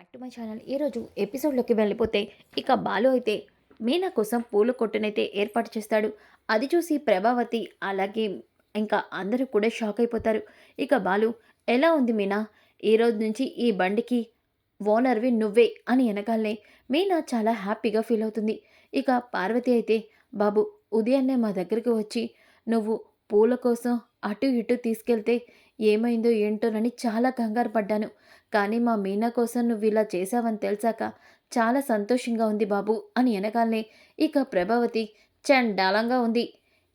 Back to my channel. ఈరోజు ఎపిసోడ్లోకి వెళ్ళిపోతే ఇక బాలు అయితే మీనా కోసం పూల కొట్టునైతే ఏర్పాటు చేస్తాడు. అది చూసి ప్రభావతి అలాగే ఇంకా అందరూ కూడా షాక్ అయిపోతారు. ఇక బాలు, ఎలా ఉంది మీనా, ఈరోజు నుంచి ఈ బండికి ఓనర్వి నువ్వే అని వెనకాలనే మీనా చాలా హ్యాపీగా ఫీల్ అవుతుంది. ఇక పార్వతి అయితే, బాబు ఉదయాన్నే మా దగ్గరికి వచ్చి నువ్వు పూల కోసం అటు ఇటు తీసుకెళ్తే ఏమైందో ఏంటోనని చాలా కంగారు పడ్డాను. కానీ మా మీనా కోసం నువ్వు ఇలా చేశావని తెలిసాక చాలా సంతోషంగా ఉంది బాబు అని వెనకాలనే ఇక ప్రభావతి, చండాలంగా ఉంది,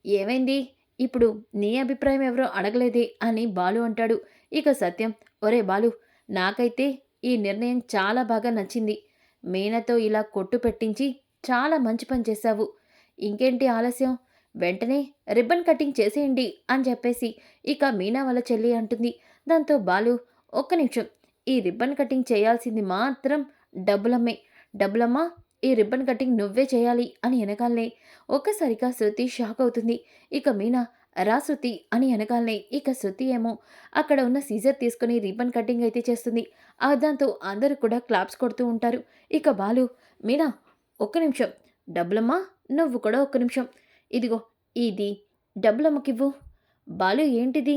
ఏమైంది ఇప్పుడు, నీ అభిప్రాయం ఎవరో అడగలేదే అని బాలు అంటాడు. ఇక సత్యం, ఒరే బాలు, నాకైతే ఈ నిర్ణయం చాలా బాగా నచ్చింది. మీనాతో ఇలా కొట్టు పెట్టించి చాలా మంచి పని చేశావు. ఇంకేంటి ఆలస్యం, వెంటనే రిబ్బన్ కటింగ్ చేసేయండి అని చెప్పేసి ఇక మీనా వాళ్ళ చెల్లి అంటుంది. దాంతో బాలు, ఒక్క నిమిషం, ఈ రిబ్బన్ కటింగ్ చేయాల్సింది మాత్రం డబ్బులమ్మే. డబ్బులమ్మా, ఈ రిబ్బన్ కటింగ్ నువ్వే చేయాలి అని వెనకాలనే ఒక్కసారిగా శృతి షాక్ అవుతుంది. ఇక మీనా, రా శృతి అని వెనకాలనే ఇక శృతి ఏమో అక్కడ ఉన్న సీజర్ తీసుకుని రిబ్బన్ కటింగ్ అయితే చేస్తుంది. దాంతో అందరూ కూడా క్లాప్స్ కొడుతూ ఉంటారు. ఇక బాలు, మీనా ఒక్క నిమిషం, డబ్బులమ్మా నువ్వు కూడా ఒక్క నిమిషం, ఇదిగో ఇది డబ్బులమ్మకివ్వు. బాలు, ఏంటిది,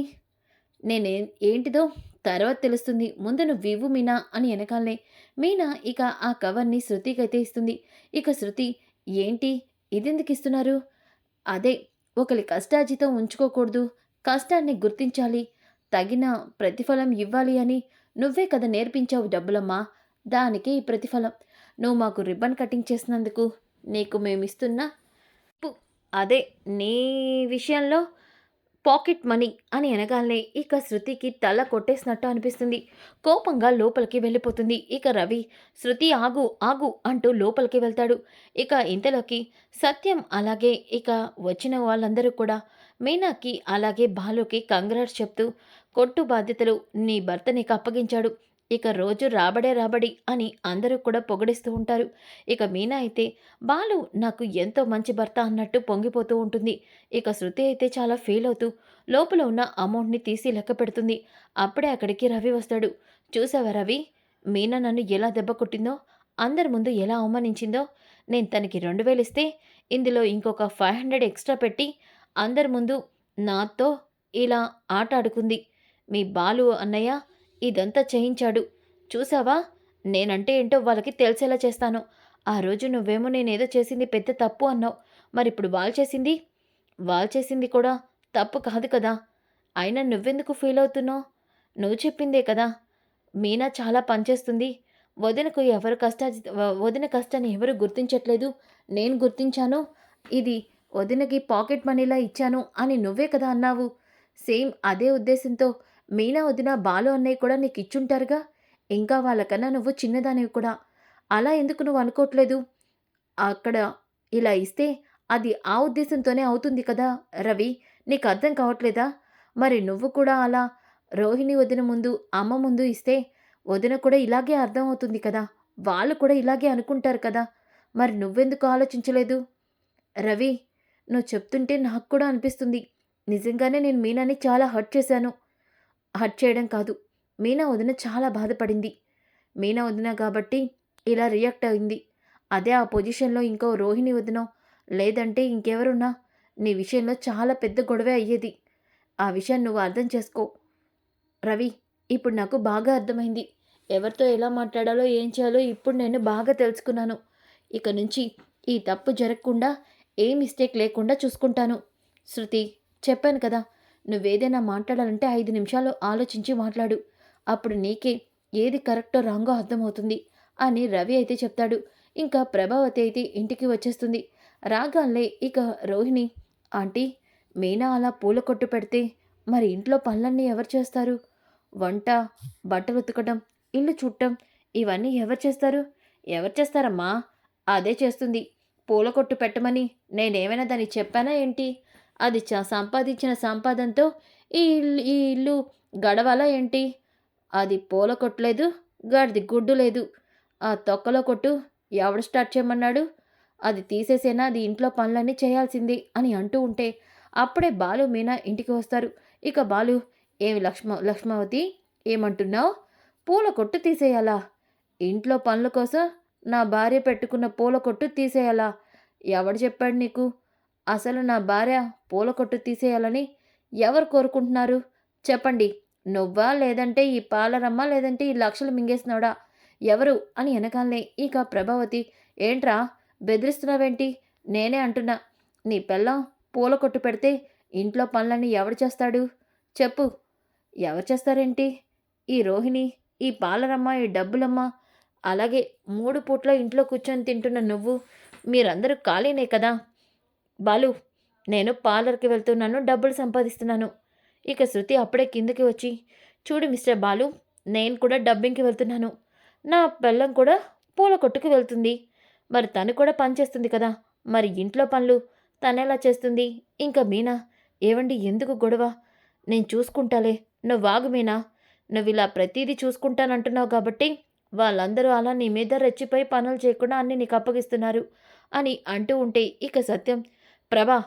ఏంటిదో తర్వాత తెలుస్తుంది, ముందు నువ్వివ్వు మీనా అని వెనకాలనే మీనా ఇక ఆ కవర్ని శృతికైతే ఇస్తుంది. ఇక శృతి, ఏంటి ఇదెందుకు ఇస్తున్నారు? అదే, ఒకరి కష్టార్జితం ఉంచుకోకూడదు, కష్టాన్ని గుర్తించాలి, తగిన ప్రతిఫలం ఇవ్వాలి అని నువ్వే కదా నేర్పించావు డబ్బులమ్మా, దానికే ఈ ప్రతిఫలం. నువ్వు మాకు రిబ్బన్ కటింగ్ చేసినందుకు నీకు మేమిస్తున్న అదే, నీ విషయంలో పాకెట్ మనీ అని అనగానే ఇక శృతికి తల కొట్టేసినట్టు అనిపిస్తుంది. కోపంగా లోపలికి వెళ్ళిపోతుంది. ఇక రవి, శృతి ఆగు ఆగు అంటూ లోపలికి వెళ్తాడు. ఇక ఇంతలోకి సత్యం అలాగే ఇక వచ్చిన వాళ్ళందరూ కూడా మీనాకి అలాగే బాలుకి కంగ్రాట్స్ చెప్తూ, కొట్టు బాధ్యతలు నీ భర్త నీకు అప్పగించాడు, ఇక రోజు రాబడే రాబడి అని అందరూ కూడా పొగిడిస్తూ ఉంటారు. ఇక మీనా అయితే, బాలు నాకు ఎంతో మంచి భర్త అన్నట్టు పొంగిపోతూ ఉంటుంది. ఇక శృతి అయితే చాలా ఫీల్ అవుతూ లోపల ఉన్న అమౌంట్ని తీసి లెక్క పెడుతుంది. అప్పుడే అక్కడికి రవి వస్తాడు. చూసావా రవి, మీనా నన్ను ఎలా దెబ్బ కొట్టిందో, అందరి ముందు ఎలా అవమానించిందో. నేను తనకి 2000 ఇస్తే ఇందులో ఇంకొక 500 ఎక్స్ట్రా పెట్టి అందరి ముందు నాతో ఇలా ఆట ఆడుకుంది. మీ బాలు అన్నయ్య ఇదంతా చేయించాడు. చూసావా, నేనంటే ఏంటో వాళ్ళకి తెలిసేలా చేస్తాను. ఆ రోజు నువ్వేమో నేనేదో చేసింది పెద్ద తప్పు అన్నావు. మరిప్పుడు వాళ్ళు చేసింది కూడా తప్పు కాదు కదా. అయినా నువ్వెందుకు ఫీల్ అవుతున్నావు? నువ్వు చెప్పిందే కదా, మీనా చాలా పనిచేస్తుంది, వదినకు ఎవరు వదిన కష్టాన్ని ఎవరు గుర్తించట్లేదు, నేను గుర్తించాను, ఇది వదినకి పాకెట్ మనీలా ఇచ్చాను అని నువ్వే కదా అన్నావు. సేమ్ అదే ఉద్దేశంతో మీనా వదిన బాలు అన్నయ్య కూడా నీకు ఇచ్చుంటారుగా. ఇంకా వాళ్ళకన్నా నువ్వు చిన్నదానివి కూడా. అలా ఎందుకు నువ్వు అనుకోవట్లేదు? అక్కడ ఇలా ఇస్తే అది ఆ ఉద్దేశంతోనే అవుతుంది కదా రవి, నీకు అర్థం కావట్లేదా? మరి నువ్వు కూడా అలా రోహిణి వదిన ముందు, అమ్మ ముందు ఇస్తే వదిన కూడా ఇలాగే అర్థం అవుతుంది కదా, వాళ్ళు కూడా ఇలాగే అనుకుంటారు కదా. మరి నువ్వెందుకు ఆలోచించలేదు? రవి, నువ్వు చెప్తుంటే నాకు కూడా అనిపిస్తుంది, నిజంగానే నేను మీనాని చాలా హర్ట్ చేశాను. హర్ట్ చేయడం కాదు, మీనా వదిన చాలా బాధపడింది. మీనా వదిన కాబట్టి ఇలా రియాక్ట్ అయింది. అదే ఆ పొజిషన్లో ఇంకో రోహిణి వదినో లేదంటే ఇంకెవరున్నా నీ విషయంలో చాలా పెద్ద గొడవే అయ్యేది. ఆ విషయాన్ని నువ్వు అర్థం చేసుకో రవి. ఇప్పుడు నాకు బాగా అర్థమైంది. ఎవరితో ఎలా మాట్లాడాలో ఏం చేయాలో ఇప్పుడు నేను బాగా తెలుసుకున్నాను. ఇక నుంచి ఈ తప్పు జరగకుండా ఏ మిస్టేక్ లేకుండా చూసుకుంటాను. శృతి, చెప్పాను కదా, నువ్వేదైనా మాట్లాడాలంటే 5 నిమిషాలు ఆలోచించి మాట్లాడు. అప్పుడు నీకే ఏది కరెక్టో రాంగో అర్థమవుతుంది అని రవి అయితే చెప్తాడు. ఇంకా ప్రభావతి అయితే ఇంటికి వచ్చేస్తుంది. రాగాలే ఇక రోహిణి, ఆంటీ, మీనా అలా పూల కొట్టు పెడితే మరి ఇంట్లో పనులన్నీ ఎవరు చేస్తారు? వంట, బట్టలు ఉతకడం, ఇల్లు చుట్టం, ఇవన్నీ ఎవరు చేస్తారు? ఎవరు చేస్తారమ్మా? అదే చేస్తుంది. పూల కొట్టు పెట్టమని నేనేమైనా దానికి చెప్పానా ఏంటి? అది సంపాదించిన సంపాదనతో ఈ ఇల్లు గడవాలా ఏంటి? అది పూల కొట్టలేదు, గాడిది గుడ్డు లేదు. ఆ తొక్కలో కొట్టు ఎవడు స్టార్ట్ చేయమన్నాడు? అది తీసేసేనా, అది ఇంట్లో పనులన్నీ చేయాల్సింది అని అంటూ ఉంటే అప్పుడే బాలు మీనా ఇంటికి వస్తారు. ఇక బాలు, ఏమి లక్ష్మావతి, ఏమంటున్నావు? పూల కొట్టు తీసేయాలా? ఇంట్లో పనుల కోసం నా భార్య పెట్టుకున్న పూల కొట్టు తీసేయాలా? ఎవడు చెప్పాడు నీకు? అసలు నా భార్య పూల కొట్టు తీసేయాలని ఎవరు కోరుకుంటున్నారు? చెప్పండి. నువ్వా? లేదంటే ఈ పాలరమ్మ? లేదంటే ఈ లక్షలు మింగేసినోడా? ఎవరు? అని ఎనకాలనే ఇక ప్రభావతి, ఏంట్రా బెదిరిస్తున్నావేంటి? నేనే అంటున్నా. నీ పెళ్ళాం పూల కొట్టు పెడితే ఇంట్లో పనులన్నీ ఎవడు చేస్తాడు? చెప్పు. ఎవరు చేస్తారేంటి? ఈ రోహిణి, ఈ పాలరమ్మ, ఈ డబ్బులమ్మ, అలాగే 3 పూట్ల ఇంట్లో కూర్చొని తింటున్న నువ్వు, మీరందరూ ఖాళీనే కదా! బాలు, నేను పార్లర్‌కి వెళ్తున్నాను. డబ్బులు సంపాదిస్తున్నాను. ఇక శృతి అప్పుడే కిందకి వచ్చి, చూడు మిస్టర్ బాలు, నేను కూడా డబ్బింగ్‌కి వెళ్తున్నాను. నా పెళ్ళాం కూడా పూల కొట్టుకి వెళ్తుంది. మరి తను కూడా పని చేస్తుంది కదా! మరి ఇంట్లో పనులు తనెలా చేస్తుంది? ఇంకా మీనా, ఏవండీ ఎందుకు గొడవ? నేను చూసుకుంటాలే. నువ్వాగు మీనా. నువ్విలా ప్రతీదీ చూసుకుంటానంటున్నావు కాబట్టి, వాళ్ళందరూ అలా నీ మీద రెచ్చిపోయి పనులు చేయకుండా అన్నీ నీకప్పగిస్తున్నారు అని అంటూ ఉంటే, ఇక సత్యం, ప్రభా,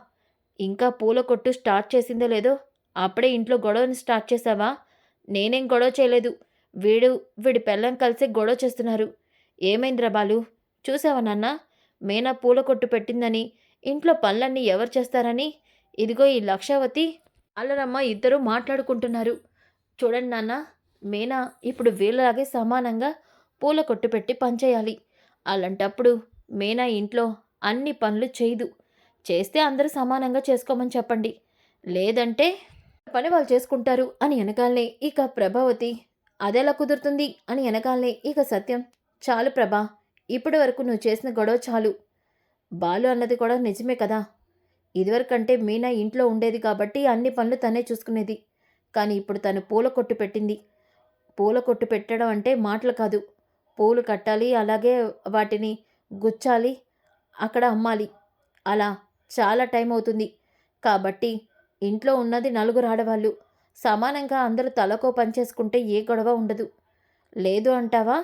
ఇంకా పూల కొట్టు స్టార్ట్ చేసిందో లేదో, అప్పుడే ఇంట్లో గొడవని స్టార్ట్ చేశావా? నేనేం గొడవ చేయలేదు. వీడి పెళ్ళాం కలిసి గొడవ చేస్తున్నారు. ఏమైందిరా బాలు? చూసావా నాన్నా? మీనా పూల కొట్టు పెట్టిందని, ఇంట్లో పనులన్నీ ఎవరు చేస్తారని, ఇదిగో ఈ లక్షావతి, అల్లరమ్మ ఇద్దరూ మాట్లాడుకుంటున్నారు. చూడండి నాన్న, మీనా ఇప్పుడు వీళ్ళలాగే సమానంగా పూల కొట్టు పెట్టి పనిచేయాలి. అలాంటప్పుడు మీనా ఇంట్లో అన్ని పనులు చేయదు. చేస్తే అందరూ సమానంగా చేసుకోమని చెప్పండి. లేదంటే పని వాళ్ళు చేసుకుంటారు అని ఎనకాలనే ఇక ప్రభావతి, అదెలా కుదురుతుంది అని ఎనకాలనే ఇక సత్యం, చాలు ప్రభా, ఇప్పటి వరకు నువ్వు చేసిన గొడవ చాలు. బాలు అన్నది కూడా నిజమే కదా! ఇదివరకంటే మీనా ఇంట్లో ఉండేది కాబట్టి అన్ని పనులు తనే చూసుకునేది. కానీ ఇప్పుడు తను పూల కొట్టు పెట్టింది. పూల కొట్టు పెట్టడం అంటే మాటలు కాదు. పూలు కట్టాలి, అలాగే వాటిని గుచ్చాలి, అక్కడ అమ్మాలి. అలా చాలా టైం అవుతుంది. కాబట్టి ఇంట్లో ఉన్నది నలుగురు ఆడవాళ్ళు. సమానంగా అందరూ తలకో పని చేసుకుంటే ఏ గొడవ ఉండదు. లేదు అంటావా?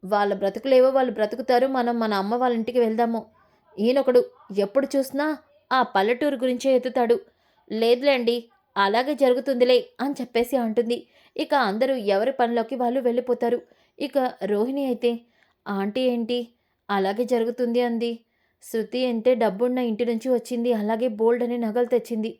వాళ్ళ బ్రతుకులేవో వాళ్ళు బ్రతుకుతారు. మనం మన అమ్మ వాళ్ళ ఇంటికి వెళ్దాము. ఈయనొకడు ఎప్పుడు చూసినా ఆ పల్లెటూరు గురించే ఎత్తుతాడు. లేదులేండి, అలాగే జరుగుతుందిలే అని చెప్పేసి అంటుంది. ఇక అందరూ ఎవరి పనిలోకి వాళ్ళు వెళ్ళిపోతారు. ఇక రోహిణి అయితే, ఆంటీ ఏంటి అలాగే జరుగుతుంది అంది. శృతి అంటే డబ్బున్న ఇంటి నుంచి వచ్చింది. అలాగే బోల్డని నగలు తెచ్చింది.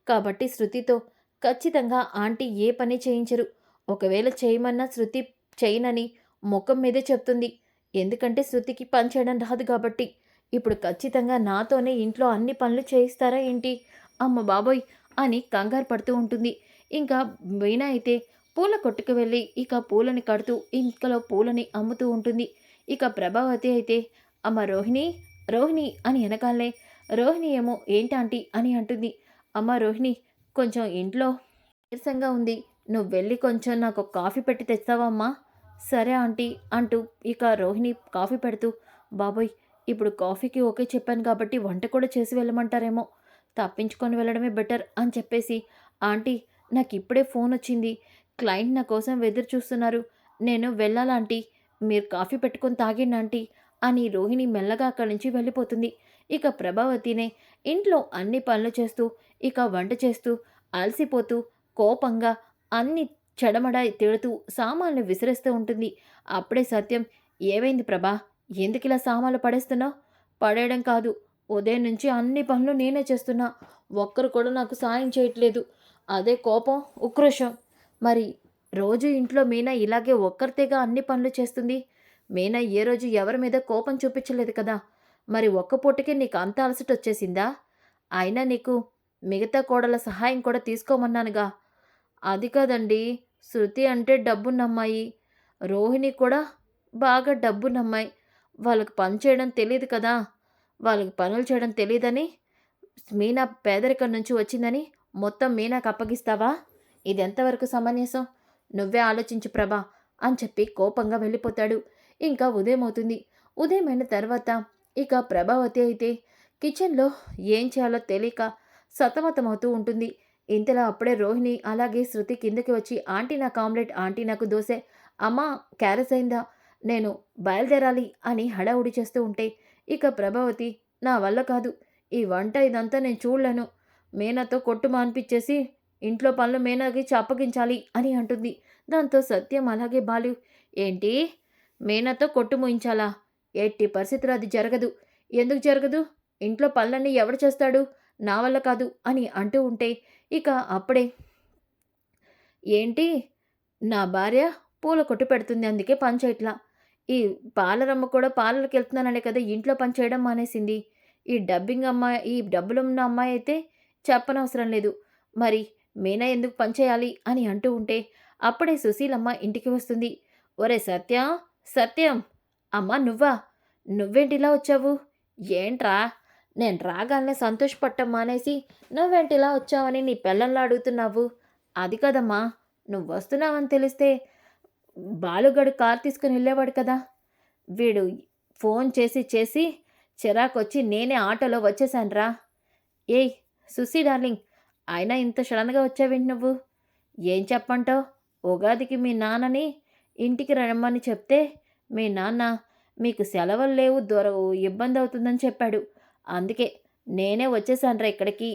కాబట్టి శృతితో ఖచ్చితంగా ఆంటీ ఏ పని చేయించరు. ఒకవేళ చేయమన్నా శృతి చేయనని మొఖం మీదే చెప్తుంది. ఎందుకంటే శృతికి పని చేయడం రాదు కాబట్టి. ఇప్పుడు ఖచ్చితంగా నాతోనే ఇంట్లో అన్ని పనులు చేయిస్తారా ఏంటి? అమ్మ బాబోయ్! అని కంగారు పడుతూ ఉంటుంది. ఇంకా వీణ అయితే పూల కొట్టుకు వెళ్ళి ఇక పూలని కడుతూ ఇంకలో పూలని అమ్ముతూ ఉంటుంది. ఇక ప్రభావతి అయితే, అమ్మ రోహిణి, రోహిణి అని ఎనకాలనే రోహిణి ఏమో ఏంటాంటీ అని అంటుంది. అమ్మ రోహిణి, కొంచెం ఇంట్లో నీరసంగా ఉంది. నువ్వు వెళ్ళి కొంచెం నాకు కాఫీ పెట్టి తెస్తావా అమ్మా? సరే ఆంటీ అంటూ ఇక రోహిణి కాఫీ పెడుతూ, బాబోయ్! ఇప్పుడు కాఫీకి ఓకే చెప్పాను కాబట్టి వంట కూడా చేసి వెళ్ళమంటారేమో. తప్పించుకొని వెళ్ళడమే బెటర్ అని చెప్పేసి, ఆంటీ నాకిప్పుడే ఫోన్ వచ్చింది. క్లయింట్ నా కోసం ఎదురు చూస్తున్నారు. నేను వెళ్ళాలా ఆంటీ? మీరు కాఫీ పెట్టుకొని తాగండి ఆంటీ అని రోహిణి మెల్లగా అక్కడి నుంచి వెళ్ళిపోతుంది. ఇక ప్రభావతినే ఇంట్లో అన్ని పనులు చేస్తూ, ఇక వంట చేస్తూ, అలసిపోతూ, కోపంగా అన్ని చెడమడ తిడుతూ సామాన్లు విసిరేస్తూ ఉంటుంది. అప్పుడే సత్యం, ఏమైంది ప్రభా? ఎందుకిలా సామాన్లు పడేస్తున్నావు? పడేయడం కాదు, ఉదయం నుంచి అన్ని పనులు నేనే చేస్తున్నా. ఒక్కరు కూడా నాకు సాయం చేయట్లేదు. అదే కోపం, ఉక్రోషం. మరి రోజు ఇంట్లో మీనా ఇలాగే ఒక్కరితేగా అన్ని పనులు చేస్తుంది. మీనా ఏ రోజు ఎవరి మీద కోపం చూపించలేదు కదా! మరి ఒక్క పూటకే నీకు అంత అలసటొచ్చేసిందా? అయినా నీకు మిగతా కోడళ్ళ సహాయం కూడా తీసుకోమన్నానుగా. అది కాదండి, శృతి అంటే డబ్బున్నమ్మాయి. రోహిణి కూడా బాగా డబ్బున్నమ్మాయి. వాళ్ళకి పని చేయడం తెలీదు కదా! వాళ్ళకి పనులు చేయడం తెలీదని, మీనా పేదరికం నుంచి వచ్చిందని మొత్తం మీనాకు అప్పగిస్తావా? ఇదెంతవరకు సమంజసం? నువ్వే ఆలోచించు ప్రభా అని చెప్పి కోపంగా వెళ్ళిపోతాడు. ఇంకా ఉదయమవుతుంది. ఉదయమైన తర్వాత ఇక ప్రభావతి అయితే కిచెన్‌లో ఏం చేయాలో తెలియక సతమతమవుతూ ఉంటుంది. ఇంతలో అప్పుడే రోహిణి అలాగే శృతి కిందకి వచ్చి, ఆంటీ నాకు ఆమ్లెట్, ఆంటీ నాకు దోసె, అమ్మా క్యారేజ్ అయిందా? నేను బయలుదేరాలి అని హడావుడి చేస్తూ ఉంటే, ఇక ప్రభావతి, నా వల్ల కాదు. ఈ వంట ఇదంతా నేను చూడలేను. మీనాతో కొట్టు మాన్పిచ్చేసి ఇంట్లో పనులు మీనాకి అప్పగించాలి అని అంటుంది. దాంతో సత్యం అలాగే బాలు, ఏంటి? మీనాతో కొట్టు మూయించాలా? ఎట్టి పరిస్థితిలో అది జరగదు. ఎందుకు జరగదు? ఇంట్లో పనులన్నీ ఎవడు చేస్తాడు? నా వల్ల కాదు అని అంటూ ఉంటే, ఇక అప్పుడే ఏంటి? నా భార్య పూల కొట్టు పెడుతుంది. అందుకే పని చేయట్లా. ఈ పార్లరమ్మ కూడా పార్లర్‌కెళ్తున్నాననే కదా ఇంట్లో పని చేయడం మానేసింది. ఈ డబ్బులున్న అమ్మాయయితే చెప్పనవసరం లేదు. మరి మీనా ఎందుకు పని చేయాలి అని అంటూ ఉంటే, అప్పుడే సుశీలమ్మ ఇంటికి వస్తుంది. ఒరేయ్ సత్యం! సత్యం! అమ్మా నువ్వా? నువ్వేంటిలా వచ్చావు? ఏంట్రా? నేను రాగాలనే సంతోషపడటం మానేసి, నువ్వేంటిలా వచ్చావని నీ పెళ్ళంలా అడుగుతున్నావు? అది కాదమ్మా! నువ్వొస్తున్నావని తెలిస్తే బాలుగాడు కారు తీసుకొని వెళ్ళేవాడు కదా! వీడు ఫోన్ చేసి చేసి చిరాకొచ్చి నేనే ఆటోలో వచ్చేసానురా. ఏయ్! Susie darling! అయినా ఇంత సడన్‌గా వచ్చావేంటి నువ్వు? ఏం చెప్పమంటావు? ఉగాదికి మీ నాన్నని ఇంటికి రమ్మని చెప్తే, మీ నాన్న మీకు సెలవులు లేవు ఇబ్బందవుతుందని చెప్పాడు. అందుకే నేనే వచ్చేసానురా ఇక్కడికి.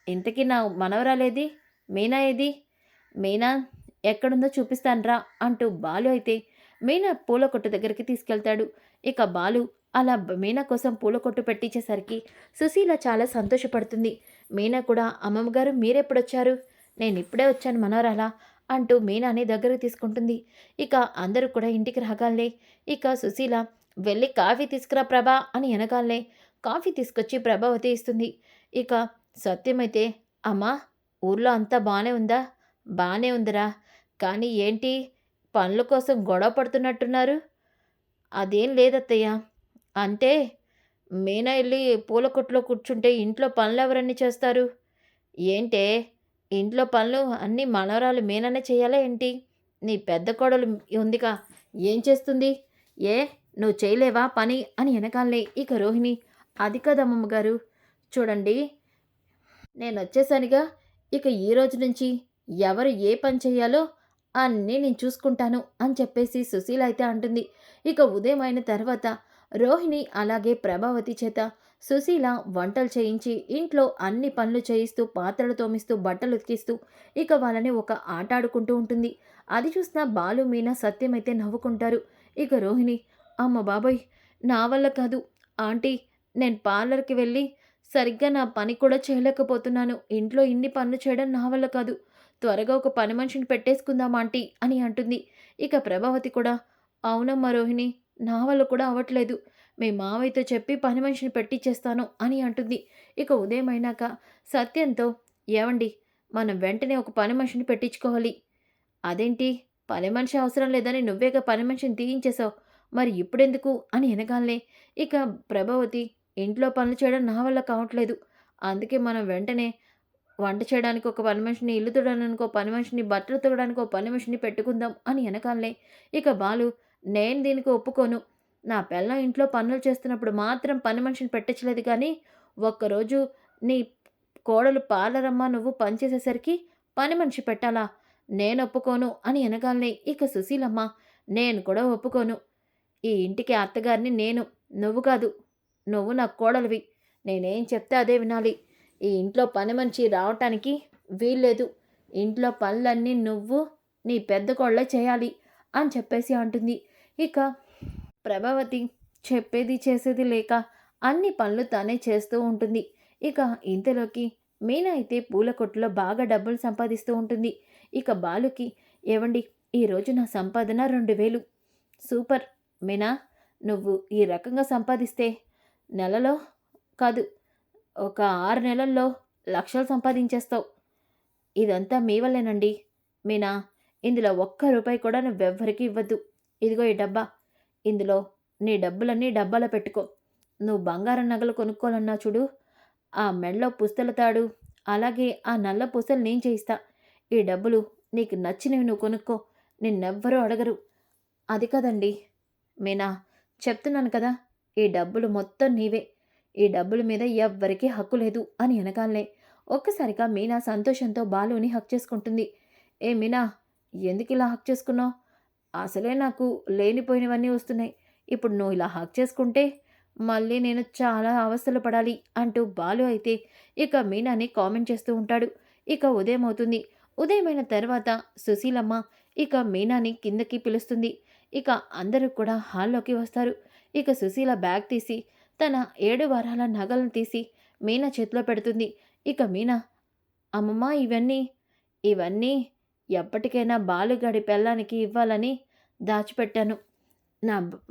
ఇంతకీ నా మనవరాలేది? మీనా ఏది? మీనా ఎక్కడుందో చూపిస్తానురా అంటూ బాలు అయితే మీనా పూల కొట్టు దగ్గరికి తీసుకెళ్తాడు. ఇక బాలు అలా మీనా కోసం పూల కొట్టు పెట్టించేసరికి సుశీల చాలా సంతోషపడుతుంది. మీనా కూడా అమ్మమ్మ గారు మీరెప్పుడొచ్చారు? నేనిప్పుడే వచ్చాను మనవరాలా అంటూ మీనాని దగ్గరకు తీసుకుంటుంది. ఇక అందరూ కూడా ఇంటికి రాగాలనే ఇక సుశీల వెళ్ళి కాఫీ తీసుకురా ప్రభా అని అనగాలనే కాఫీ తీసుకొచ్చి ప్రభావతి ఇస్తుంది. ఇక సత్యమైతే అమ్మా ఊర్లో అంతా బానే ఉందా? బానే ఉందిరా. కానీ ఏంటి పనుల కోసం గొడవ పడుతున్నట్టున్నారు? అదేం లేదత్తయ్య. అంటే మీనా ఎళ్లి పూల కొట్టులో కూర్చుంటే ఇంట్లో పనులెవరన్నీ చేస్తారు? ఏంటే ఇంట్లో పనులు అన్నీ మనవరాలు మీనానే చెయ్యాలా ఏంటి? నీ పెద్ద కోడలు ఉందిగా ఏం చేస్తుంది? ఏ నువ్వు చేయలేవా పని అని ఎనకాలనే ఇక రోహిణి అది కాదమ్మమ్మ గారు. చూడండి నేనొచ్చేసానుగా. ఇక ఈ రోజు నుంచి ఎవరు ఏ పని చెయ్యాలో అన్నీ నేను చూసుకుంటాను అని చెప్పేసి సుశీల అయితే అంటుంది. ఇక ఉదయం అయిన తర్వాత రోహిణి అలాగే ప్రభావతి చేత సుశీల వంటలు చేయించి ఇంట్లో అన్ని పనులు చేయిస్తూ పాత్రలు తోమిస్తూ బట్టలు ఉతికిస్తూ ఇక వాళ్ళని ఒక ఆట ఆడుకుంటూ ఉంటుంది. అది చూసిన బాలు మీనా సత్యం అయితే నవ్వుకుంటారు. ఇక రోహిణి అమ్మ బాబోయ్! నా వల్ల కాదు ఆంటీ నేను పార్లర్‌కి వెళ్ళి సరిగ్గా నా పని కూడా చేయలేకపోతున్నాను. ఇంట్లో ఇన్ని పనులు చేయడం నా వల్ల కాదు. త్వరగా ఒక పని మనిషిని పెట్టేసుకుందాం ఆంటీ అని అంటుంది. ఇక ప్రభావతి కూడా అవునమ్మా రోహిణి నా వల్ల కూడా అవ్వట్లేదు. మీ మావయ్యతో చెప్పి పని మనిషిని పెట్టిచ్చేస్తాను అని అంటుంది. ఇక ఉదయం అయినాక సత్యంతో ఏవండి మనం వెంటనే ఒక పని మనిషిని పెట్టించుకోవాలి. అదేంటి పని మనిషి అవసరం లేదని నువ్వేగా పని మనిషిని తీయించేశావు. మరి ఇప్పుడెందుకు అని అనగాలనే ఇక ప్రభావతి ఇంట్లో పనులు చేయడం నా వల్ల కావట్లేదు. అందుకే మనం వెంటనే వంట చేయడానికి ఒక పని మనిషిని, ఇల్లు తుడవడానికి ఒక పని మనిషిని, బట్టలు ఉతకడానికి ఒక పని మనిషిని పెట్టుకుందాం అని ఎనకాలనే ఇక బాలు నేను దీనికి ఒప్పుకోను. నా పెళ్ళాం ఇంట్లో పనులు చేస్తున్నప్పుడు మాత్రం పని మనిషిని పెట్టచ్చలేదు కానీ, ఒక్కరోజు నీ కోడలు పార్లరమ్మ నువ్వు పని చేసేసరికి పని మనిషి పెట్టాలా? నేనొప్పుకోను అని ఎనగాలనే ఇక సుశీలమ్మ నేను కూడా ఒప్పుకోను. ఈ ఇంటికి అత్తగారిని నేను. నువ్వు కాదు. నువ్వు నా కోడలివి. నేనేం చెప్తే అదే వినాలి. ఈ ఇంట్లో పని మనిషి రావటానికి వీల్లేదు. ఇంట్లో పనులన్నీ నువ్వు, నీ పెద్ద కోడలే చేయాలి అని చెప్పేసి అంటుంది. ఇక ప్రభావతి చెప్పేది చేసేది లేక అన్ని పనులు తనే చేస్తూ ఉంటుంది. ఇక ఇంతలోకి మీనా అయితే పూల కొట్టులో బాగా డబ్బులు సంపాదిస్తూ ఉంటుంది. ఇక బాలుకి ఏవండి ఈరోజు నా సంపాదన 2000 సూపర్ మీనా నువ్వు ఈ రకంగా సంపాదిస్తే నెలలో కాదు ఒక 6 నెలల్లో లక్షలు సంపాదించేస్తావు. ఇదంతా మీ వల్లేనండి. మీనా ఇందులో ఒక్క రూపాయి కూడా నువ్వెవ్వరికీ ఇవ్వద్దు. ఇదిగో ఈ డబ్బా. ఇందులో నీ డబ్బులన్నీ డబ్బాలో పెట్టుకో. నువ్వు బంగారం నగలు కొనుక్కోవాలన్నా చూడు. ఆ మెడలో పుస్తల తాడు, అలాగే ఆ నల్ల పూసలు నేను చేయిస్తా. ఈ డబ్బులు నీకు నచ్చినవి నువ్వు కొనుక్కో. నిన్నెవ్వరూ అడగరు. అది కాదండి మీనా చెప్తున్నాను కదా! ఈ డబ్బులు మొత్తం నీవే. ఈ డబ్బుల మీద ఎవ్వరికీ హక్కు లేదు అని అనగాలనే ఒక్కసారిగా మీనా సంతోషంతో బాలుని హగ్ చేసుకుంటుంది. ఏ మీనా ఎందుకిలా హగ్ చేసుకున్నావు? అసలే నాకు లేనిపోయినవన్నీ వస్తున్నాయి. ఇప్పుడు నువ్వు ఇలా హగ్ చేసుకుంటే మళ్ళీ నేను చాలా అవస్థలు పడాలి అంటూ బాలు అయితే ఇక మీనాని కామెంట్ చేస్తూ ఉంటాడు. ఇక ఉదయం అవుతుంది. ఉదయమైన తర్వాత సుశీలమ్మ ఇక మీనాని కిందకి పిలుస్తుంది. ఇక అందరూ కూడా హాల్లోకి వస్తారు. ఇక సుశీల బ్యాగ్ తీసి తన 7 వారాల నగలను తీసి మీనా చేతిలో పెడుతుంది. ఇక మీనా, అమ్మమ్మ ఇవన్నీ ఎప్పటికైనా బాలుగాడి పెళ్ళానికి ఇవ్వాలని దాచిపెట్టాను.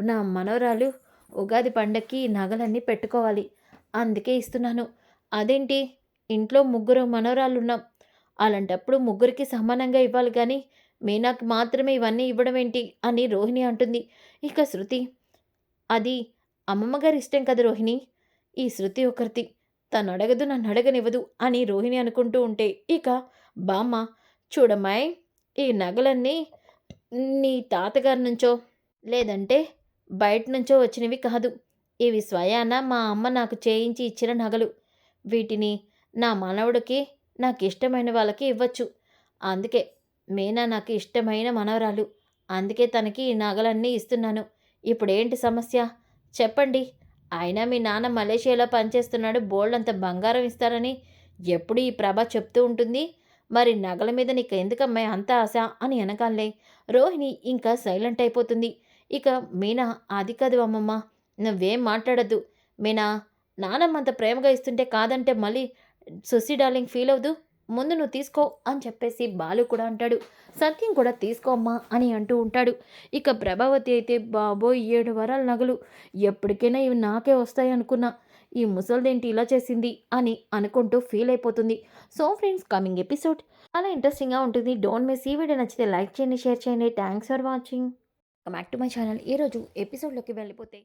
నా మనవరాలు ఉగాది పండక్కి ఈ నగలన్నీ పెట్టుకోవాలి. అందుకే ఇస్తున్నాను. అదేంటి, ఇంట్లో ముగ్గురు మనవరాళ్ళున్నాం. అలాంటప్పుడు ముగ్గురికి సమానంగా ఇవ్వాలి గానీ, మీనాకి మాత్రమే ఇవన్నీ ఇవ్వడమేంటి అని రోహిణి అంటుంది. ఇక శృతి, అది అమ్మమ్మ గారి ఇష్టం కదా రోహిణి. ఈ శృతి ఒకరితి. తనడగదు నన్నడగనివ్వదు అని రోహిణి అనుకుంటూ ఉంటే, ఇక బామ్మ, చూడమ్మాయ్, ఈ నగలన్నీ నీ తాతగారి నుంచో లేదంటే బయట నుంచో వచ్చినవి కాదు. ఇవి స్వయాన మా అమ్మ నాకు చేయించి ఇచ్చిన నగలు. వీటిని నా మనవడికి, నాకిష్టమైన వాళ్ళకి ఇవ్వచ్చు. అందుకే మీనా నాకు ఇష్టమైన మనవరాలు. అందుకే తనకి ఈ నగలన్నీ ఇస్తున్నాను. ఇప్పుడేంటి సమస్య చెప్పండి. అయినా మీ నాన్న మలేషియాలో పనిచేస్తున్నాడు, బోల్డంత బంగారం ఇస్తారని ఎప్పుడు ఈ ప్రభ చెప్తూ ఉంటుంది. మరి నగల మీద నీకు ఎందుకమ్మాయి అంత ఆశ అని అనగానే రోహిణి ఇంకా సైలెంట్ అయిపోతుంది. ఇక మీనా, అది కాదు అమ్మమ్మ, నువ్వేం మాట్లాడద్దు. మీనా, నానమ్మంత ప్రేమగా ఇస్తుంటే కాదంటే మళ్ళీ సుసి డార్లింగ్ ఫీల్ అవ్వదు. ముందు నువ్వు తీసుకో అని చెప్పేసి బాలు కూడా అంటాడు. సత్యం కూడా తీసుకో అమ్మా అని అంటూ ఉంటాడు. ఇక ప్రభావతి అయితే, బాబోయ్ 7 వారాల నగలు, ఎప్పటికైనా ఇవి నాకే వస్తాయి అనుకున్నా, ఈ ముసల్దేంటి ఇలా చేసింది అని అనుకుంటూ ఫీల్ అయిపోతుంది. సో ఫ్రెండ్స్, కమింగ్ ఎపిసోడ్ చాలా ఇంట్రెస్టింగ్గా ఉంటుంది. Don't miss. ఈ వీడియో నచ్చితే లైక్ చేయండి, షేర్ చేయండి. Thanks for watching. Back to my channel. ఈరోజు ఎపిసోడ్లోకి వెళ్ళిపోతే